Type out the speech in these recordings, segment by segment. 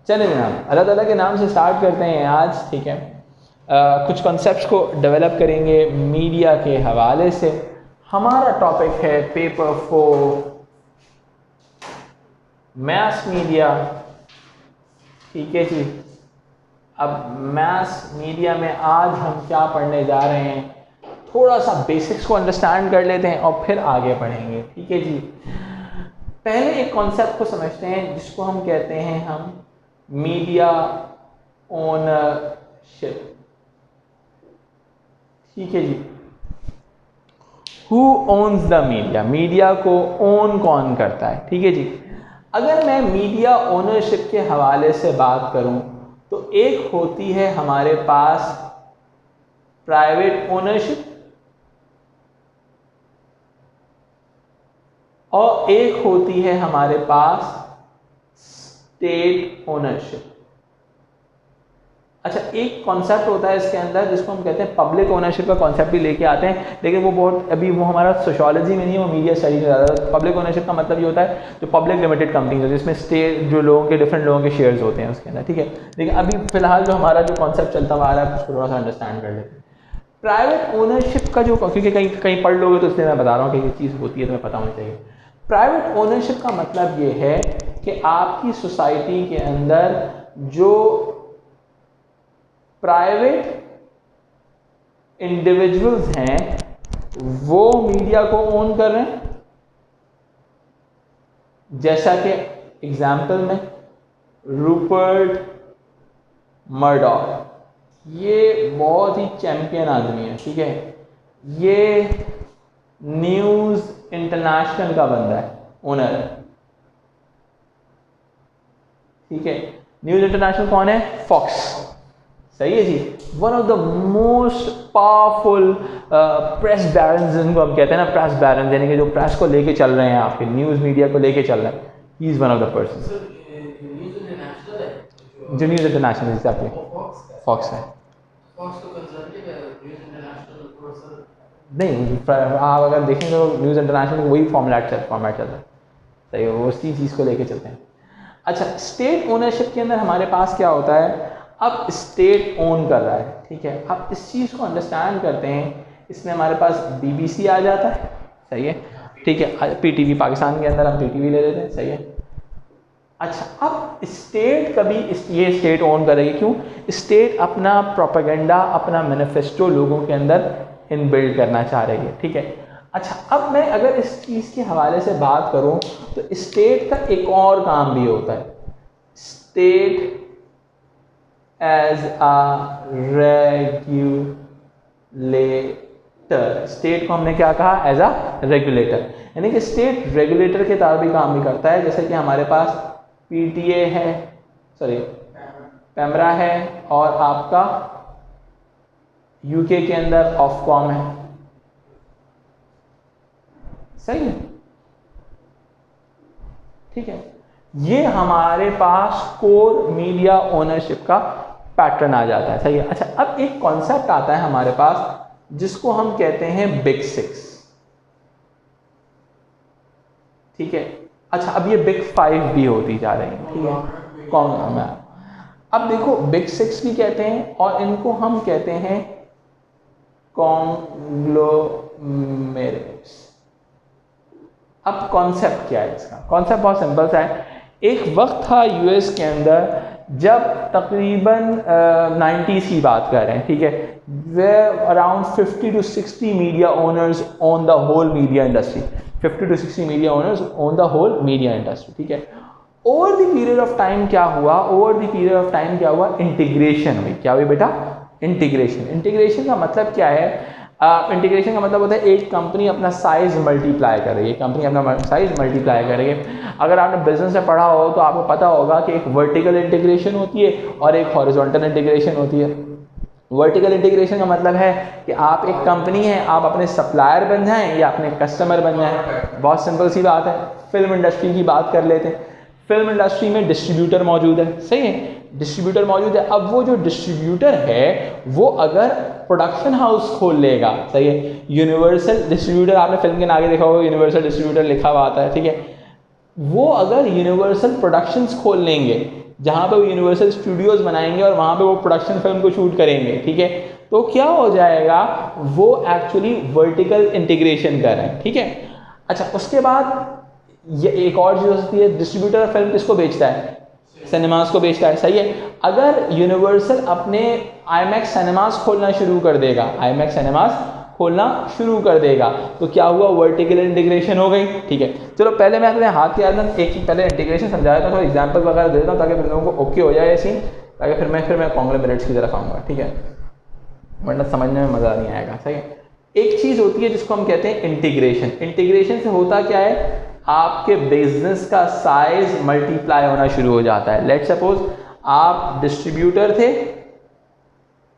चले जनाब, अल्लाह ताला के नाम से स्टार्ट करते हैं आज, ठीक है। कुछ कॉन्सेप्ट्स को डेवलप करेंगे मीडिया के हवाले से। हमारा टॉपिक है पेपर 4 मैस मीडिया, ठीक है जी। अब मैस मीडिया में आज हम क्या पढ़ने जा रहे हैं, थोड़ा सा बेसिक्स को अंडरस्टैंड कर लेते हैं और फिर आगे पढ़ेंगे, ठीक है जी। पहले एक कॉन्सेप्ट को समझते हैं जिसको हम कहते हैं हम मीडिया ओनरशिप, ठीक है जी। Who owns the media, media को ओन कौन करता है, ठीक है जी। अगर मैं मीडिया ओनरशिप के हवाले से बात करूं तो एक होती है हमारे पास प्राइवेट ओनरशिप और एक होती है हमारे पास स्टेट ओनरशिप। अच्छा, एक कॉन्सेप्ट होता है इसके अंदर जिसको हम कहते हैं पब्लिक ओनरशिप का कॉन्सेप्ट भी लेके आते हैं, लेकिन वो बहुत अभी वो हमारा सोशियोलॉजी में नहीं है, वो मीडिया स्टडी में ज़्यादा। पब्लिक ओनरशिप का मतलब ये होता है जो पब्लिक लिमिटेड कंपनीज है जिसमें स्टेट जो लोगों के डिफरेंट लोगों के शेयर्स होते हैं उसके अंदर, ठीक है। लेकिन अभी फिलहाल जो हमारा जो कॉन्सेप्ट चलता हुआ आ रहा है उसको थोड़ा सा अंडरस्टैंड कर लेते हैं। प्राइवेट ओनरशिप का जो, क्योंकि कहीं कहीं पढ़ लोगे तो इसलिए मैं बता रहा हूँ कि ये चीज़ होती है तो मैं पता होनी चाहिए। प्राइवेट ओनरशिप का मतलब ये है कि आपकी सोसाइटी के अंदर जो प्राइवेट इंडिविजुअल्स हैं वो मीडिया को ओन कर रहे हैं। जैसा कि एग्जाम्पल में रूपर्ट मर्डॉक, ये बहुत ही चैंपियन आदमी है, ठीक है। ये न्यूज़ इंटरनेशनल का बंदा है, ओनर है, ठीक है। न्यूज़ इंटरनेशनल कौन है? फॉक्स, सही है जी। One of the most powerful press barons जिनको हम कहते हैं ना, प्रेस बैरन्स यानी कि जो प्रेस को लेके चल रहे हैं, आपके न्यूज़ मीडिया को लेके चल रहे हैं, he is one of the person. जो न्यूज़ इंटरनेशनल एग्जैक्टली फॉक्स है। नहीं, आप अगर देखें तो न्यूज़ इंटरनेशनल वही फॉर्मेट चल रहा है, सही है, वो उसी चीज़ को लेके चलते हैं। अच्छा, स्टेट ओनरशिप के अंदर हमारे पास क्या होता है, अब स्टेट ओन कर रहा है, ठीक है। अब इस चीज़ को अंडरस्टैंड करते हैं, इसमें हमारे पास BBC आ जाता है, सही है, ठीक है। PTV पाकिस्तान के अंदर हम PTV ले लेते हैं, सही है। अच्छा, अब स्टेट कभी ये स्टेट ओन करेगी, क्यों? स्टेट अपना प्रोपेगेंडा, अपना मैनिफेस्टो लोगों के अंदर इनबिल्ड करना चाह रही है, ठीक है। अच्छा, अब मैं अगर इस चीज़ के हवाले से बात करूं तो स्टेट का एक और काम भी होता है, state as a regulator. State को हमने क्या कहा? एज अ रेगुलेटर, यानी कि स्टेट रेगुलेटर के तरह भी काम भी करता है। जैसे कि हमारे पास PTA है, सॉरी पैमरा है, और आपका UK के अंदर ऑफकॉम है, सही है, ठीक है। ये हमारे पास कोर मीडिया ओनरशिप का पैटर्न आ जाता है, सही है। अच्छा, अब एक कॉन्सेप्ट आता है हमारे पास जिसको हम कहते हैं बिग 6, ठीक है। अच्छा, अब ये बिग 5 भी होती जा रही है, ठीक है। कौन? अब देखो, बिग 6 भी कहते हैं और इनको हम कहते हैं कॉन्ग्लोमेरेट्स। अब कॉन्सेप्ट क्या है इसका? कॉन्सेप्ट बहुत सिंपल सा है। एक वक्त था US के अंदर जब तकरीबन 90s की बात कर रहे हैं, ठीक है, way around 50 to 60 media owners on the whole media industry, 50 to 60 media owners on the whole media industry, ठीक है। Over the period of time क्या हुआ? इंटीग्रेशन हुई। क्या हुई बेटा? इंटीग्रेशन। इंटीग्रेशन का मतलब क्या है? इंटीग्रेशन का मतलब होता है एक कंपनी अपना साइज मल्टीप्लाई कर रही है, कंपनी अपना साइज मल्टीप्लाई कर रही है। अगर आपने बिजनेस में पढ़ा हो तो आपको पता होगा कि एक वर्टिकल इंटीग्रेशन होती है और एक हॉरिजॉन्टल इंटीग्रेशन होती है। वर्टिकल इंटीग्रेशन का मतलब है कि आप एक कंपनी है, आप अपने सप्लायर बन जाएं या अपने कस्टमर बन जाएं। बहुत सिंपल सी बात है। फिल्म इंडस्ट्री की बात कर लेते हैं। फिल्म इंडस्ट्री में डिस्ट्रीब्यूटर मौजूद है, सही है, डिस्ट्रीब्यूटर मौजूद है। अब वो जो डिस्ट्रीब्यूटर है वो अगर प्रोडक्शन हाउस खोल लेगा, सही है, यूनिवर्सल डिस्ट्रीब्यूटर, आपने फिल्म के आगे देखा होगा यूनिवर्सल डिस्ट्रीब्यूटर लिखा हुआ आता है, ठीक है। वो अगर यूनिवर्सल प्रोडक्शंस खोल लेंगे जहाँ पे वो यूनिवर्सल स्टूडियोज़ बनाएंगे और वहाँ पे वो प्रोडक्शन फिल्म को शूट करेंगे, ठीक है। तो क्या हो जाएगा, वो एक्चुअली वर्टिकल इंटीग्रेशन कर रहे हैं, ठीक है। अच्छा, उसके बाद ये एक और चीज़ हो सकती है, डिस्ट्रीब्यूटर फिल्म किसको बेचता है, सिनेमास को बेचता है, सही है। अगर यूनिवर्सल अपने आईमैक्स सिनेमास खोलना शुरू कर देगा, आईमैक्स सिनेमास खोलना शुरू कर देगा, तो क्या हुआ, वर्टिकल इंटीग्रेशन हो गई, ठीक है। चलो पहले मैं अपने हाथ के अंदर एक पहले इंटीग्रेशन समझाया था, तो एग्जांपल वगैरह दे देता हूँ ताकि फिर लोगों को ओके हो जाए ऐसी, ताकि फिर मैं कॉन्ग्लोमेरेट्स की तरफ आऊँगा, ठीक है, वरना समझने में मज़ा नहीं आएगा, सही है। एक चीज़ होती है जिसको हम कहते हैं इंटीग्रेशन। इंटीग्रेशन से होता क्या है, आपके बिजनेस का साइज मल्टीप्लाई होना शुरू हो जाता है। लेट्स सपोज आप डिस्ट्रीब्यूटर थे,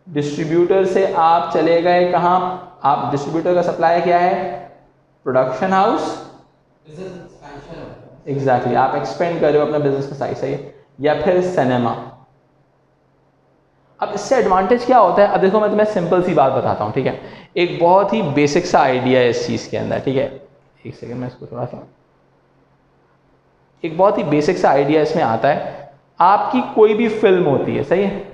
डिस्ट्रीब्यूटर से आप चले गए कहाँ, आप डिस्ट्रीब्यूटर का सप्लाई क्या है, प्रोडक्शन हाउस, एग्जैक्टली, आप एक्सपेंड कर रहे हो अपना बिजनेस का साइज, सही है, या फिर सिनेमा। अब इससे एडवांटेज क्या होता है, अब देखो मैं तुम्हें सिंपल सी बात बताता हूँ, ठीक है। एक बहुत ही बेसिक सा आइडिया है इस चीज़ के अंदर, ठीक है, एक सेकेंड मैं इसको थोड़ा सा, एक बहुत ही बेसिक सा आइडिया इसमें आता है। आपकी कोई भी फिल्म होती है, सही है,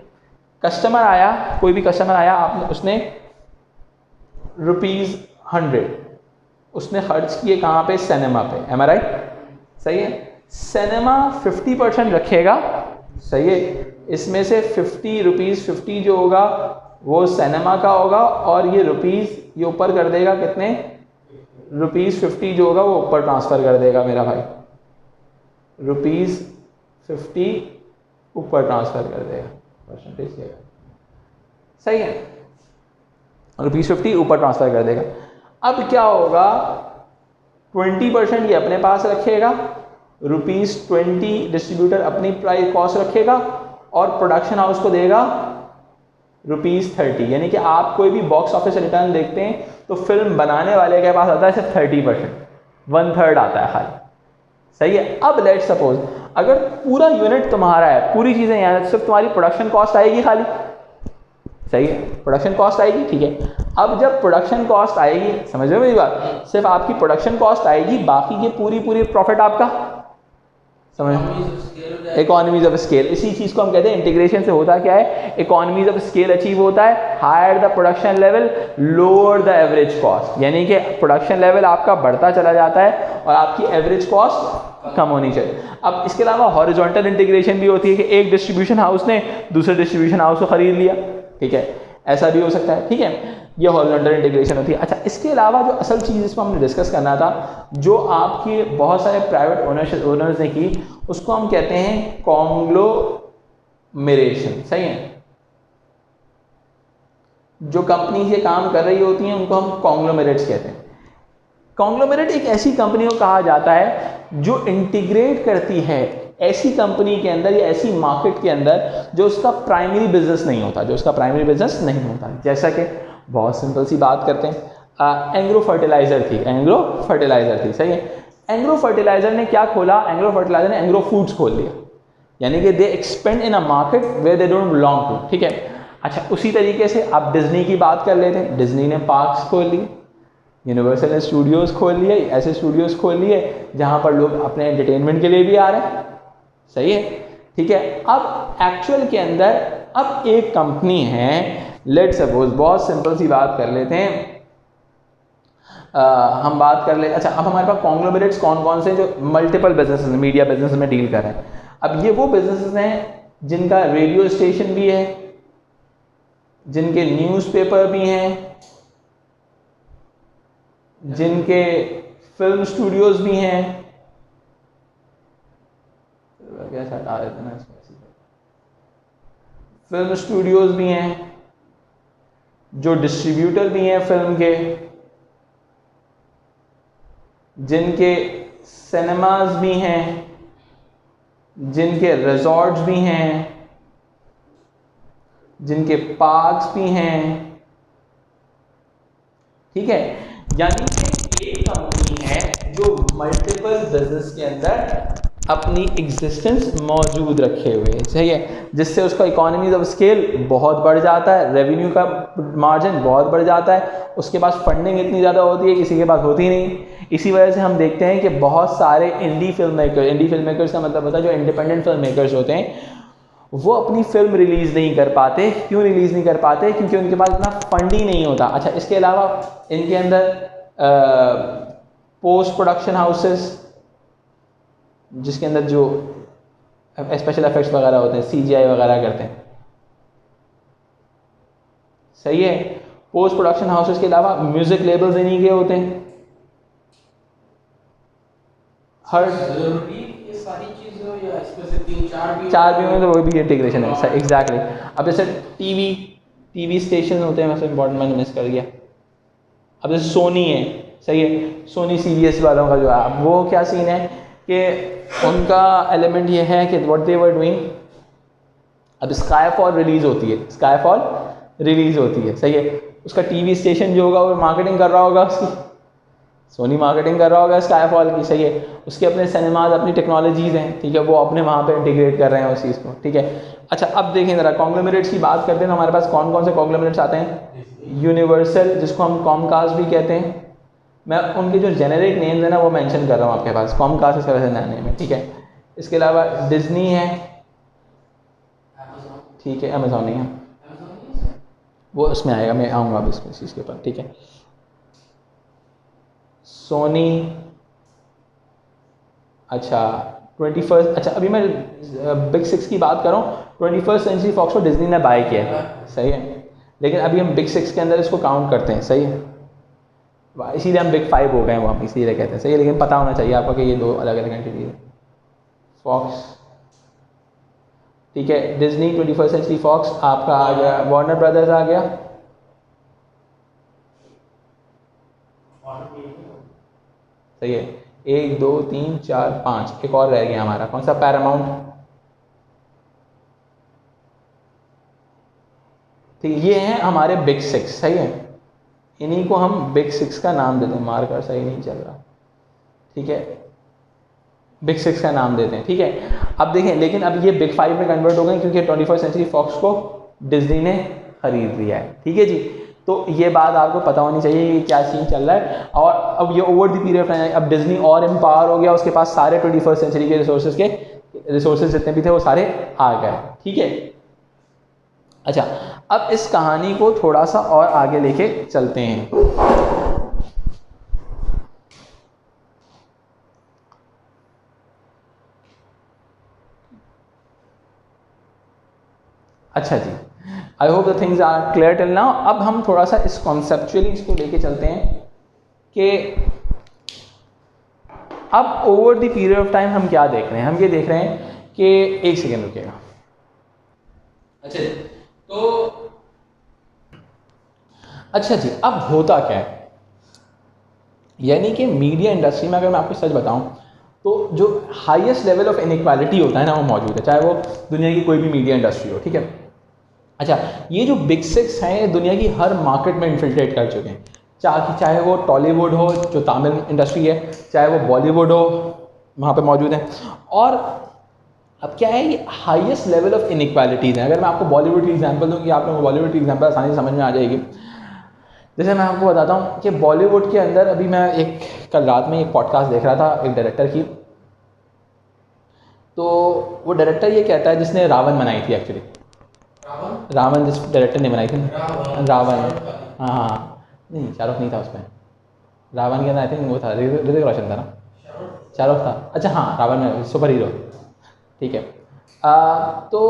कस्टमर आया, कोई भी कस्टमर आया, आपने उसने ₹100 उसने खर्च किए कहाँ पे, सिनेमा पे, एम आई राइट, सही है। सिनेमा 50% रखेगा, सही है, इसमें से ₹50 जो होगा वो सिनेमा का होगा, और ये रुपीस ये ऊपर कर देगा, कितने ₹50 जो होगा वो ऊपर ट्रांसफ़र कर देगा मेरा भाई, ₹50 ऊपर ट्रांसफ़र कर देगा, परसेंटेज देगा, सही है, ₹50 ऊपर ट्रांसफ़र कर देगा। अब क्या होगा, 20% ये अपने पास रखेगा, ₹20 डिस्ट्रीब्यूटर अपनी प्राइस कॉस्ट रखेगा, और प्रोडक्शन हाउस को देगा ₹30, यानी कि आप कोई भी बॉक्स ऑफिस रिटर्न देखते हैं तो फिल्म बनाने वाले के पास आता है सिर्फ 30%, 1/3 आता है खाली, सही है। अब लेट सपोज अगर पूरा यूनिट तुम्हारा है, पूरी चीज़ें यहाँ, सिर्फ तुम्हारी प्रोडक्शन कॉस्ट आएगी खाली, सही है, प्रोडक्शन कॉस्ट आएगी, ठीक है। अब जब प्रोडक्शन कॉस्ट आएगी, समझ रहे हो मेरी बात, सिर्फ आपकी प्रोडक्शन कॉस्ट आएगी, बाकी की पूरी प्रॉफिट आपका, समझ, इकोनॉमीज ऑफ स्केल, इसी चीज को हम कहते हैं इंटीग्रेशन से होता क्या है, इकोनॉमीज ऑफ स्केल अचीव होता है, higher the production level lower the average cost, यानी कि प्रोडक्शन लेवल आपका बढ़ता चला जाता है और आपकी एवरेज कॉस्ट कम होनी चाहिए। अब इसके अलावा हॉरिजॉन्टल इंटीग्रेशन भी होती है कि एक डिस्ट्रीब्यूशन हाउस ने दूसरे डिस्ट्रीब्यूशन हाउस को खरीद लिया, ठीक है, ऐसा भी हो सकता है, ठीक है, ये हॉरिजॉन्टल इंटीग्रेशन होती है। अच्छा, इसके अलावा जो असल चीज़ इसको हमने डिस्कस करना था, जो आपके बहुत सारे प्राइवेट ओनर्स ने की, उसको हम कहते हैं कॉन्ग्लोमेरेशन, सही है। जो कंपनी ये काम कर रही होती हैं उनको हम कॉन्ग्लोमेरेट्स कहते हैं। कॉन्ग्लोमेरेट एक ऐसी कंपनी को कहा जाता है जो इंटीग्रेट करती है ऐसी कंपनी के अंदर या ऐसी मार्केट के अंदर जो उसका प्राइमरी बिजनेस नहीं होता, जो उसका प्राइमरी बिजनेस नहीं होता। जैसा कि बहुत सिंपल सी बात करते हैं, एंग्रो फर्टिलाइजर थी, सही है। एंग्रो फर्टिलाइजर ने क्या खोला, एंग्रो फर्टिलाइजर ने एंग्रो फूड्स खोल लिया, यानी कि they expand in a market where they don't belong to, ठीक है। अच्छा, उसी तरीके से आप डिज्नी की बात कर लेते हैं, डिज्नी ने पार्क्स खोल लिए, यूनिवर्सल ने स्टूडियोज़ खोल लिए, ऐसे स्टूडियोज़ खोल लिए जहाँ पर लोग अपने एंटरटेनमेंट के लिए भी आ रहे हैं, सही है, ठीक है। अब एक्चुअल के अंदर अब एक कंपनी है, लेट्स सपोज बहुत सिंपल सी बात कर लेते हैं, हम बात कर ले, अच्छा, अब हमारे पास कॉन्ग्लोमेरेट्स कौन कौन से जो मल्टीपल बिजनेसेस, मीडिया बिजनेस में डील कर रहे हैं। अब ये वो बिजनेसेस हैं जिनका रेडियो स्टेशन भी है, जिनके न्यूज़पेपर भी हैं, जिनके फिल्म स्टूडियोज भी हैं, फिल्म स्टूडियोज भी हैं, जो डिस्ट्रीब्यूटर भी हैं फिल्म के, जिनके सिनेमाज भी हैं, जिनके रिजॉर्ट्स भी हैं, जिनके पार्क्स भी हैं, ठीक है। यानी कि एक कंपनी है जो मल्टीपल बिजनेस के अंदर अपनी एग्जिस्टेंस मौजूद रखे हुए है, सही है, जिससे उसका इकोनॉमीज ऑफ स्केल बहुत बढ़ जाता है, रेवेन्यू का मार्जिन बहुत बढ़ जाता है, उसके पास फंडिंग इतनी ज़्यादा होती है किसी के पास होती नहीं। इसी वजह से हम देखते हैं कि बहुत सारे इंडी फिल्म मेकर्स का मतलब होता है जो इंडिपेंडेंट फिल्म मेकर्स होते हैं, वो अपनी फिल्म रिलीज़ नहीं कर पाते। क्यों रिलीज़ नहीं कर पाते? क्योंकि उनके पास इतना फंड ही नहीं होता। अच्छा, इसके अलावा इनके अंदर पोस्ट प्रोडक्शन हाउसेस, जिसके अंदर जो स्पेशल इफेक्ट्स वगैरह होते हैं, CGI वगैरह करते हैं, सही है। पोस्ट प्रोडक्शन हाउसेस के अलावा म्यूजिक लेबल्स इन्हीं के होते हैं। हर सारी चीज़ें या इसमें से 3-4 भी में तो वो भी इंटीग्रेशन है, एग्जैक्टली। अब जैसे टीवी स्टेशन होते हैं, वैसे इंपॉर्टेंट मैंने मिस कर दिया। अब जैसे सोनी है, सही है, सोनी सीरियस वालों का जो है, अब वो क्या सीन है कि उनका एलिमेंट ये है कि व्हाट दे वर डूइंग, अब स्काईफॉल रिलीज़ होती है, सही है। उसका टीवी स्टेशन जो होगा वो मार्केटिंग कर रहा होगा, उसकी सोनी मार्केटिंग कर रहा होगा स्काईफॉल की, सही है। उसके अपने सिनेमाज, अपनी टेक्नोलॉजीज़ हैं, ठीक है, वो अपने वहाँ पे इंटीग्रेट कर रहे हैं उस चीज़ को, ठीक है। अच्छा, अब देखें ज़रा कॉन्ग्लोमरेट्स की बात करते हैं तो हमारे पास कौन कौन से कॉन्ग्लोमरेट्स आते हैं। यूनिवर्सल, जिसको हम कॉमकास्ट भी कहते हैं। मैं उनके जो जेनेरिक नेम्स हैं ना वो मेंशन कर रहा हूँ आपके पास। कॉमकास्ट इसका वैसे नया नेम है, ठीक है। इसके अलावा डिज्नी है, ठीक है, अमेजॉन नहीं है, वो उसमें आएगा, मैं आऊँगा अब इस चीज़ के ऊपर, ठीक है। सोनी, अच्छा 21st, अच्छा अभी मैं बिग 6 की बात कर रहा हूँ। 21st सेंचुरी फॉक्स को डिज्नी ने बाय किया है, सही है, लेकिन अभी हम बिग 6 के अंदर इसको काउंट करते हैं, सही है। इसीलिए हम बिग 5 हो गए हैं, वो हम इसीलिए कहते हैं, सही है। लेकिन पता होना चाहिए आपको कि ये दो अलग अलग एंटिटी है। फॉक्स, ठीक है, डिज्नी, 21st सेंचुरी फॉक्स आपका आ गया, वार्नर ब्रदर्स आ गया, सही है। 1 2 3 4 5, एक और रह गया हमारा, कौन सा? पैरामाउंट, ठीक है। ये हैं हमारे बिग 6, सही है। इन्हीं को हम बिग 6 का नाम देते हैं। मार्कर सही नहीं चल रहा, ठीक है, बिग 6 का नाम देते हैं, ठीक है। अब देखें, लेकिन अब ये बिग 5 में कन्वर्ट हो गए क्योंकि 21st सेंचुरी फॉक्स को डिज्नी ने खरीद लिया है, ठीक है जी। तो ये बात आपको पता होनी चाहिए कि क्या सीन चल रहा है। और अब ये over the period of time, अब डिज्नी और एम्पावर हो गया, उसके पास सारे 21st सेंचुरी के रिसोर्सेज जितने भी थे वो सारे आ गए, ठीक है। अच्छा, अब इस कहानी को थोड़ा सा और आगे लेके चलते हैं। अच्छा जी, I hope the things are clear till now. अब हम थोड़ा सा इस कॉन्सेप्चुअली इसको लेके चलते हैं कि अब over the period of time हम क्या देख रहे हैं। हम ये देख रहे हैं कि, एक सेकेंड रुकिएगा, अच्छा जी, तो अच्छा जी, अब होता क्या है, यानी कि मीडिया इंडस्ट्री में अगर मैं आपको सच बताऊं तो जो हाईएस्ट लेवल ऑफ इनइक्वालिटी होता है ना वो मौजूद है, चाहे वो दुनिया की कोई भी मीडिया इंडस्ट्री हो, ठीक है। अच्छा, ये जो बिग 6 हैं ये दुनिया की हर मार्केट में इन्फिल्ट्रेट कर चुके हैं, चाहे वो टॉलीवुड हो जो तमिल इंडस्ट्री है, चाहे वो बॉलीवुड हो, वहाँ पे मौजूद हैं। और अब क्या है, ये हाईएस्ट लेवल ऑफ इनइक्वालिटीज़ हैं। अगर मैं आपको बॉलीवुड की एग्जांपल दूँ कि आप लोगों को बॉलीवुड की एग्जांपल आसानी से समझ में आ जाएगी। जैसे मैं आपको बताता हूँ कि बॉलीवुड के अंदर, अभी मैं कल रात में एक पॉडकास्ट देख रहा था एक डायरेक्टर की, तो वो डायरेक्टर ये कहता है, जिसने रावण बनाई थी एक्चुअली, रावण जिस डायरेक्टर ने बनाई थी, रावण, हाँ, नहीं शाहरुख नहीं था उसमें, रावण के अंदर आई थिंक वो था ऋतिक रोशन था ना, शाहरुख था, अच्छा हाँ, रावण में सुपर हीरो, ठीक है। तो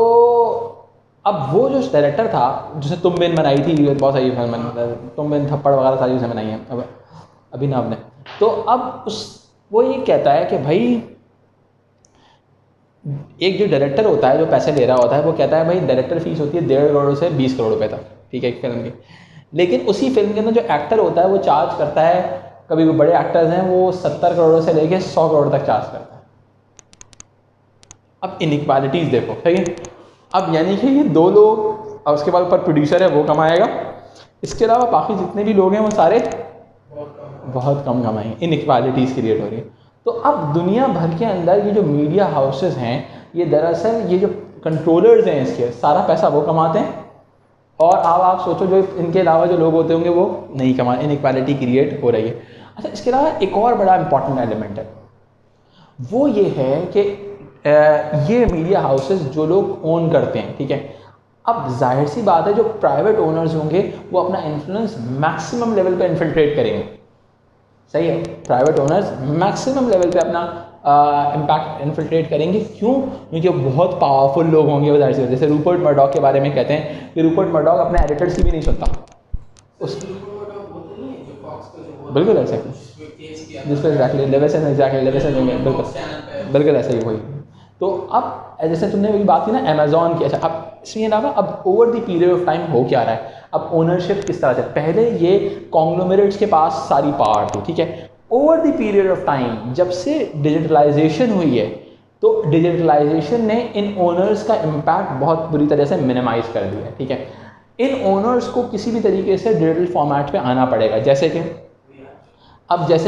अब वो जो डायरेक्टर था, जिसने तुम बिन बनाई थी, बहुत सारी फिल्म, तुम बिन, थप्पड़ वगैरह सारी उसने बनाई हैं अब अभिनव ने, तो अब वो ये कहता है कि भाई एक जो डायरेक्टर होता है जो पैसे ले रहा होता है, वो कहता है भाई डायरेक्टर फीस होती है 1.5 करोड़ से 20 करोड़ रुपए तक, ठीक है, एक फिल्म की। लेकिन उसी फिल्म के अंदर जो एक्टर होता है वो चार्ज करता है, कभी भी बड़े एक्टर्स हैं वो 70 करोड़ से लेके 100 करोड़ तक चार्ज करता है। अब इनइक्वालिटीज़ देखो, सही है। अब यानी कि ये दो लोग, और उसके बाद ऊपर प्रोड्यूसर है वो कमाएगा, इसके अलावा बाकी जितने भी लोग हैं वो सारे बहुत कम कमाएंगे। इनइक्वालिटीज़ क्रिएट हो रही है। तो अब दुनिया भर के अंदर ये जो मीडिया हाउसेस हैं, ये दरअसल ये जो कंट्रोलर्स हैं इसके, सारा पैसा वो कमाते हैं, और अब आप सोचो जो इनके अलावा जो लोग होते होंगे वो नहीं कमाते, इनइक्वालिटी क्रिएट हो रही है। अच्छा, इसके अलावा एक और बड़ा इंपॉर्टेंट एलिमेंट है, वो ये है कि ये मीडिया हाउसेस जो लोग ओन करते हैं, ठीक है। अब जाहिर सी बात है जो प्राइवेट ओनर्स होंगे वो अपना इन्फ्लुएंस मैक्सिमम लेवल पे इन्फिल्ट्रेट करेंगे, सही है। प्राइवेट ओनर्स मैक्सिमम लेवल पे अपना इम्पैक्ट इन्फिल्ट्रेट करेंगे। क्यों? क्योंकि वो बहुत पावरफुल लोग होंगे। वो जाहिर सी, जैसे रूपर्ट मर्डॉक के बारे में कहते हैं कि रूपर्ट मर्डॉक अपने एडिटर्स की भी नहीं सुनता। बिल्कुल ऐसा जिस पर एग्जैक्टली लेवेसन बिल्कुल ऐसा ही हुई। तो अब जैसे तुमने अभी बात की ना अमेजोन की, अच्छा अब इसमें ये ना अब over the period of time हो क्या रहा है, अब ओनरशिप किस तरह से, पहले ये कॉन्ग्लोमरेट्स के पास सारी पावर थी, ठीक है। Over the period of time जब से डिजिटलाइजेशन हुई है तो डिजिटलाइजेशन ने इन ओनर्स का इम्पैक्ट बहुत बुरी तरह से मिनिमाइज कर दिया है, ठीक है। इन ओनर्स को किसी भी तरीके से डिजिटल फॉर्मेट पे आना पड़ेगा, जैसे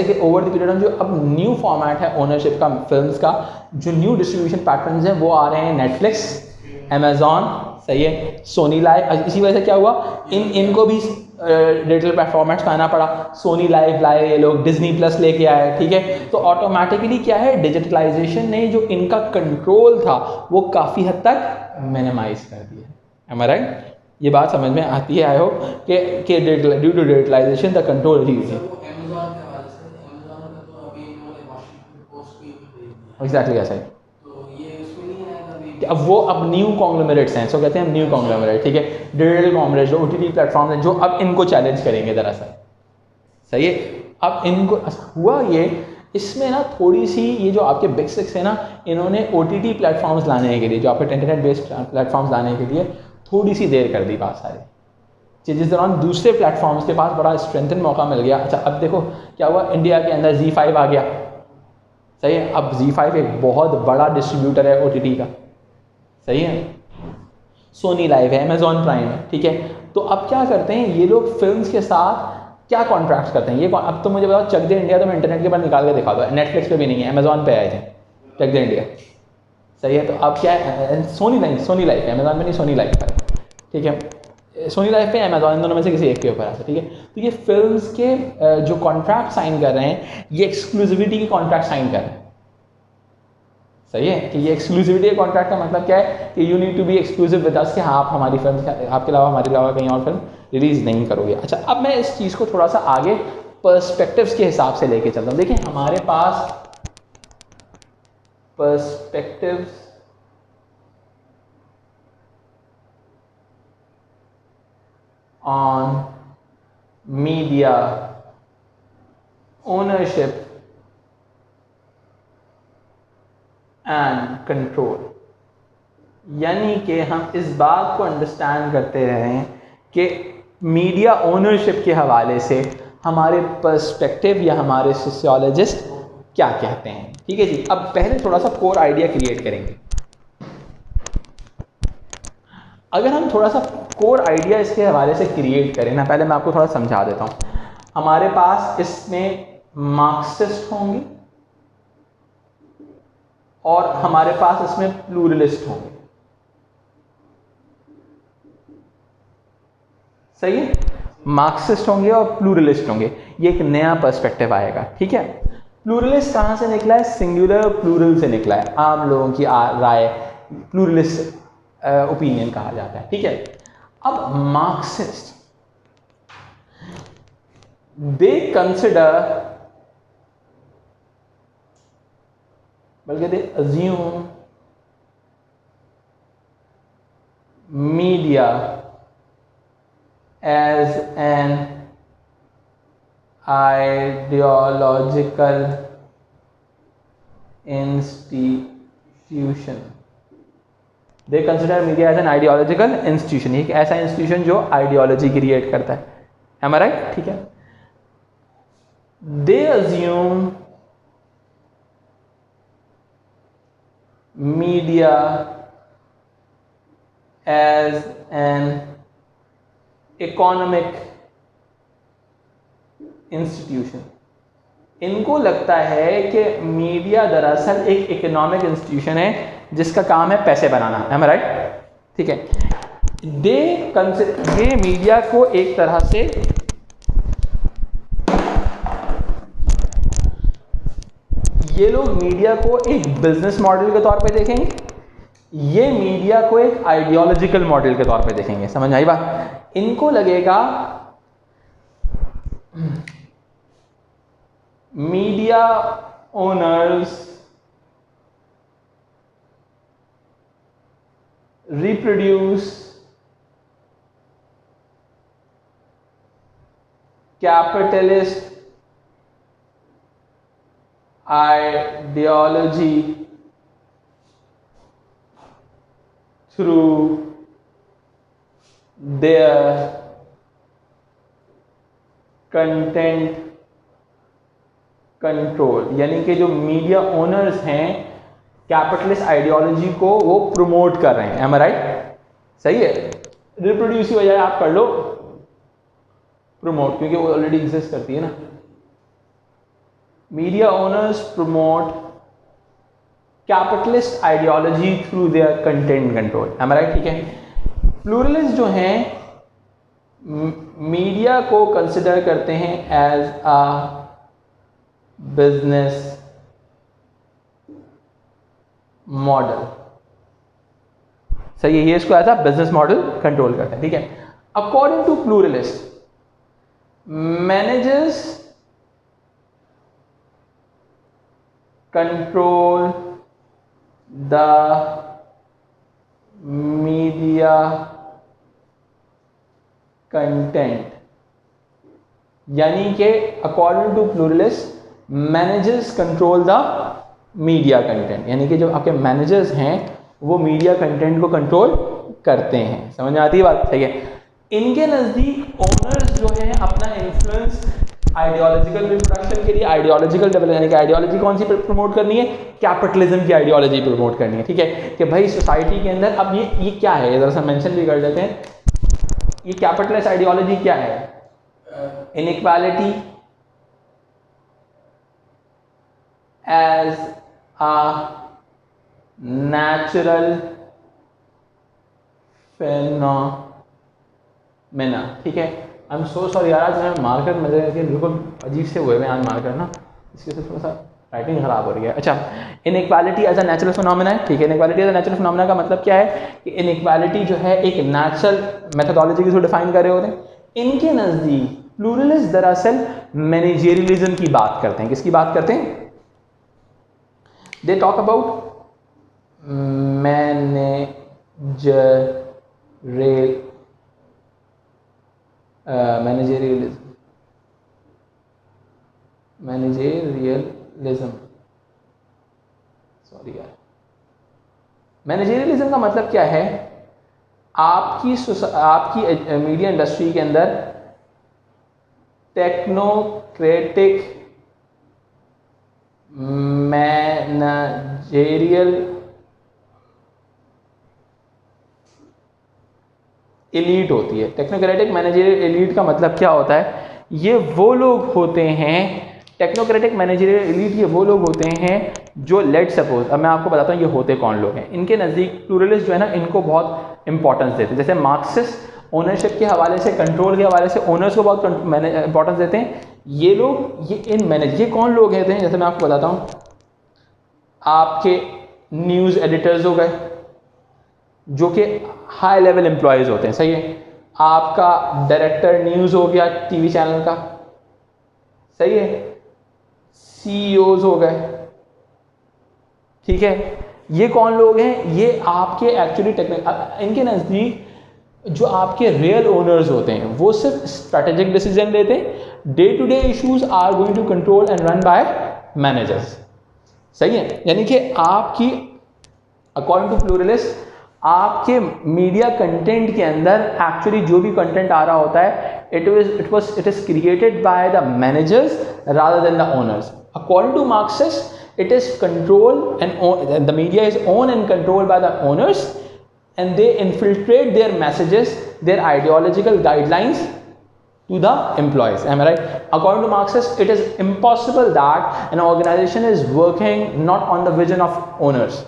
कि ओवर द पीरियड जो अब न्यू फॉर्मेट है ओनरशिप का फिल्म्स का, जो न्यू डिस्ट्रीब्यूशन पैटर्न्स हैं वो आ रहे हैं नेटफ्लिक्स, अमेजॉन, सही है, सोनी लाइव। इसी वजह से क्या हुआ, इनको भी डिजिटल प्लेटफॉर्मेट्स पे आना पड़ा। सोनी लाइव लाए ये लोग, डिज्नी प्लस लेके आए, ठीक है। तो ऑटोमेटिकली क्या है, डिजिटलाइजेशन ने जो इनका कंट्रोल था वो काफ़ी हद तक मिनिमाइज कर दिया। Am I right? ये बात समझ में आती है, आई होप कि due to digitalisation the control exactly ऐसा है। अब वो अब न्यू कॉन्ग्लोमरेट्स हैं, सो कहते हैं न्यू कॉन्ग्लोमरेट, ठीक है, डिजिटल कॉन्ग्लोमरेट जो OTT प्लेटफॉर्म हैं जो अब इनको चैलेंज करेंगे दरअसल, सही है। अब इनको हुआ ये, इसमें ना थोड़ी सी ये जो आपके बिग सिक्स है ना, इन्होंने OTT प्लेटफॉर्म्स लाने के लिए, जो आपके इंटरनेट बेस्ड प्लेटफॉर्म्स लाने के लिए थोड़ी सी देर कर दी बात सारी, जिस दौरान दूसरे प्लेटफॉर्म्स के पास बड़ा स्ट्रेंथन मौका मिल गया। अच्छा अब देखो क्या हुआ, इंडिया के अंदर ZEE5 आ गया, सही है। अब ZEE5 एक बहुत बड़ा डिस्ट्रीब्यूटर है OTT का, सही है। सोनी लाइव है, अमेजॉन प्राइम है, ठीक है। तो अब क्या करते हैं ये लोग फिल्म्स के साथ क्या कॉन्ट्रैक्ट करते हैं, ये अब तो मुझे बताओ, चक दे इंडिया तो मैं इंटरनेट के बाद निकाल के दिखा दो, नेटफ्लिक्स पे भी नहीं है, अमेजॉन पे आए थे चक दे इंडिया, सही है। तो अब क्या है, सोनी लाइव है, अमेजॉन पे नहीं, सोनी लाइव पर, ठीक है। सोनी लाइव पे, अमेजॉन, इन दोनों में से किसी एक के ऊपर आता है, ठीक है। तो ये फिल्म्स के जो कॉन्ट्रैक्ट साइन कर रहे हैं, ये एक्सक्लूसिविटी के कॉन्ट्रैक्ट साइन कर रहे हैं, सही है। कि ये एक्सक्लूसिविटी कॉन्ट्रैक्ट का मतलब क्या है कि you need to be exclusive with us, कि हाँ आप हमारी फिल्म, आपके अलावा हमारे अलावा कहीं और फिल्म रिलीज नहीं करोगे। अच्छा अब मैं इस चीज़ को थोड़ा सा आगे पर्सपेक्टिव्स के हिसाब से लेके चलता हूँ। देखिए हमारे पास perspectives on media ownership and control, यानी कि हम इस बात को अंडरस्टैंड करते रहें कि मीडिया ओनरशिप के हवाले से हमारे पर्सपेक्टिव या हमारे सोशियोलॉजिस्ट क्या कहते हैं, ठीक है जी। अब पहले थोड़ा सा कोर आइडिया क्रिएट करेंगे। अगर हम थोड़ा सा कोर आइडिया इसके हवाले से क्रिएट करें ना, पहले मैं आपको थोड़ा समझा देता हूँ। हमारे पास इसमें मार्क्सिस्ट होंगे और हमारे पास इसमें प्लूरलिस्ट होंगे, सही है। मार्क्सिस्ट होंगे और प्लूरलिस्ट होंगे, ये एक नया पर्सपेक्टिव आएगा, ठीक है। प्लूरलिस्ट कहाँ से निकला है, सिंगुलर प्लूरल से निकला है, आम लोगों की राय प्लूरलिस्ट ओपिनियन कहा जाता है, ठीक है। अब मार्क्सिस्ट दे कंसिडर, बल्कि they assume media as an ideological institution. They consider media as an ideological institution, एक ऐसा इंस्टीट्यूशन जो आइडियोलॉजी क्रिएट करता है, am I right? ठीक है। They assume media as an economic institution, इनको लगता है कि मीडिया दरअसल एक इकोनॉमिक इंस्टीट्यूशन है जिसका काम है पैसे बनाना, है राइट, ठीक है। ये मीडिया को एक तरह से ये लोग मीडिया को एक बिजनेस मॉडल के तौर पे देखेंगे, ये मीडिया को एक आइडियोलॉजिकल मॉडल के तौर पे देखेंगे। समझ आई बात? इनको लगेगा media owners reproduce capitalist ideology through their content control. यानी कि जो मीडिया ओनर्स हैं कैपिटलिस्ट आइडियोलॉजी को वो प्रमोट कर रहे हैं। M I right? सही है। रिप्रोड्यूस की बजाय आप कर लो प्रमोट, क्योंकि वो ऑलरेडी एग्जिस्ट करती है ना। Media owners promote capitalist ideology through their content control. Am I right? ठीक है। प्लूरलिस्ट जो हैं मीडिया को कंसिडर करते हैं एज अ बिजनेस मॉडल। सही है, ये इसको as a business model control करते हैं। ठीक है। According to pluralist managers control the media content. यानी कि according to pluralist managers control the media content, यानी कि जो आपके मैनेजर्स हैं वो मीडिया कंटेंट को कंट्रोल करते हैं। समझ में आती है बात? सही है। इनके नज़दीक ओनर्स जो है अपना इन्फ्लुएंस आइडियोलॉजिकल रिप्रोडक्शन के लिए आइडियोलॉजिकल डेवलपमेंट, यानी कि आइडियोलॉजी कौन सी प्रमोट करनी है? कैपिटलिज्म की आइडियोलॉजी प्रमोट करनी है। ठीक है, कि भाई सोसाइटी के अंदर अब ये क्या है, जरा सा मेंशन भी कर देते हैं। ये कैपिटलिस्ट आइडियोलॉजी क्या है? Inequality as a natural phenomena। ठीक है। आई एम सो सॉरी यार, आज मैं मार्कर मजे बिल्कुल अजीब से हुए हैं आज मार्कर ना, इसके से थोड़ा सा राइटिंग खराब हो रही है। अच्छा, inequality as a natural phenomena है। ठीक है। Inequality as a natural phenomena का मतलब क्या है कि इनइक्वालिटी जो है एक नेचुरल मेथोडोलॉजी के थ्रू डिफाइन कर रहे होते हैं। इनके नज़दीक प्लूरलिस्ट दरअसल मैनेजेरियलिज्म की बात करते हैं। किसकी बात करते हैं? They talk about managerialism। Sorry यार, मैनेजेरियलिज्म का मतलब क्या है? आपकी मीडिया इंडस्ट्री के अंदर टेक्नोक्रेटिक मैनेजेरियल एलीट होती है। टेक्नोक्रेटिक मैनेजेरियल एलीट का मतलब क्या होता है? ये वो लोग होते हैं, टेक्नोक्रेटिक मैनेजेरियल एलीट ये वो लोग होते हैं जो लेट सपोज, अब मैं आपको बताता हूँ ये होते कौन लोग हैं। इनके नज़दीक प्लूरलिस्ट जो है ना, इनको बहुत इंपॉर्टेंस देते हैं। जैसे मार्क्सिस्ट ओनरशिप के हवाले से, कंट्रोल के हवाले से ओनर्स को बहुत इंपॉर्टेंस देते हैं। ये लोग ये कौन लोग कहते हैं? जैसे मैं आपको बताता हूँ, आपके न्यूज़ एडिटर्स हो गए जो कि हाई लेवल एम्प्लॉयज़ होते हैं। सही है। आपका डायरेक्टर न्यूज़ हो गया टीवी चैनल का। सही है। सीईओज हो गए। ठीक है। ये कौन लोग हैं? ये आपके एक्चुअली इनके नज़दीक जो आपके रियल ओनर्स होते हैं वो सिर्फ स्ट्रैटेजिक डिसीजन लेते हैं। Day to day issues are going to control and run by managers. सही है। यानी कि आपकी अकॉर्डिंग टू प्लूरलिस्ट आपके मीडिया कंटेंट के अंदर एक्चुअली जो भी कंटेंट आ रहा होता है it is created by the managers rather than the owners. According to Marxist it is control and the media is own and control by the owners and they infiltrate their messages, their ideological guidelines to the employees. Am I right? According to Marxists, it is impossible that an organization is working not on the vision of owners.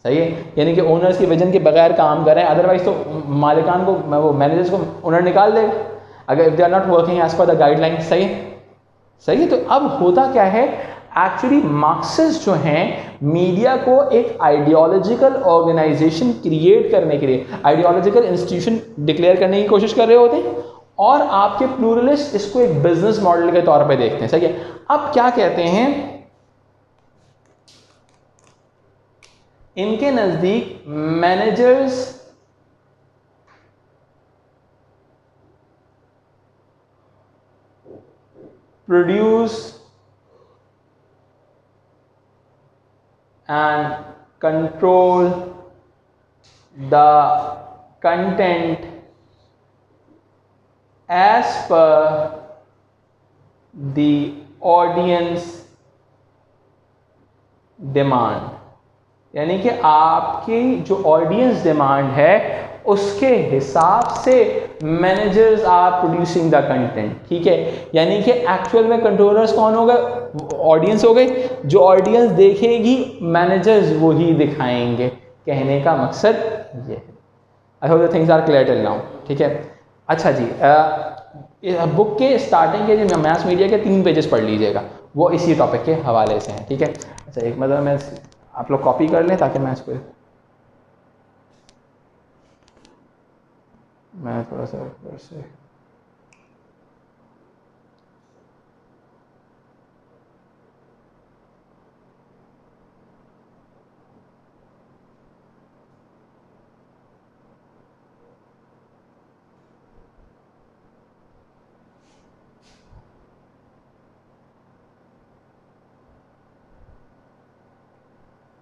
सही है। यानी कि owners की vision के बगैर काम कर रहे हैं, अदरवाइज तो मालिकान को, वो मैनेजर्स को ओनर निकाल देगा अगर if they are not working as per the guideline. सही है। सही है। तो अब होता क्या है, एक्चुअली मार्क्सिस्ट जो हैं मीडिया को एक आइडियोलॉजिकल ऑर्गेनाइजेशन क्रिएट करने के लिए, आइडियोलॉजिकल इंस्टीट्यूशन डिक्लेयर करने की कोशिश कर रहे होते हैं, और आपके प्लूरलिस्ट इसको एक बिजनेस मॉडल के तौर पे देखते हैं। सही है। अब क्या कहते हैं, इनके नजदीक managers produce and control the content as per the audience demand। यानी कि आपकी जो ऑडियंस डिमांड है उसके हिसाब से managers are producing the content. ठीक है, यानी कि एक्चुअल में कंट्रोलर्स कौन होगा, ऑडियंस हो गई, जो ऑडियंस देखेगी मैनेजर्स वही दिखाएंगे। कहने का मकसद ये है। I hope the things are clear till now. ठीक है, अच्छा जी, बुक के स्टार्टिंग के जो मैथ्स मीडिया के 3 पेजेस पढ़ लीजिएगा, वो इसी टॉपिक के हवाले से हैं। ठीक है, अच्छा एक मतलब मैं आप लोग कॉपी कर लें ताकि मैं इसको मैं थोड़ा सा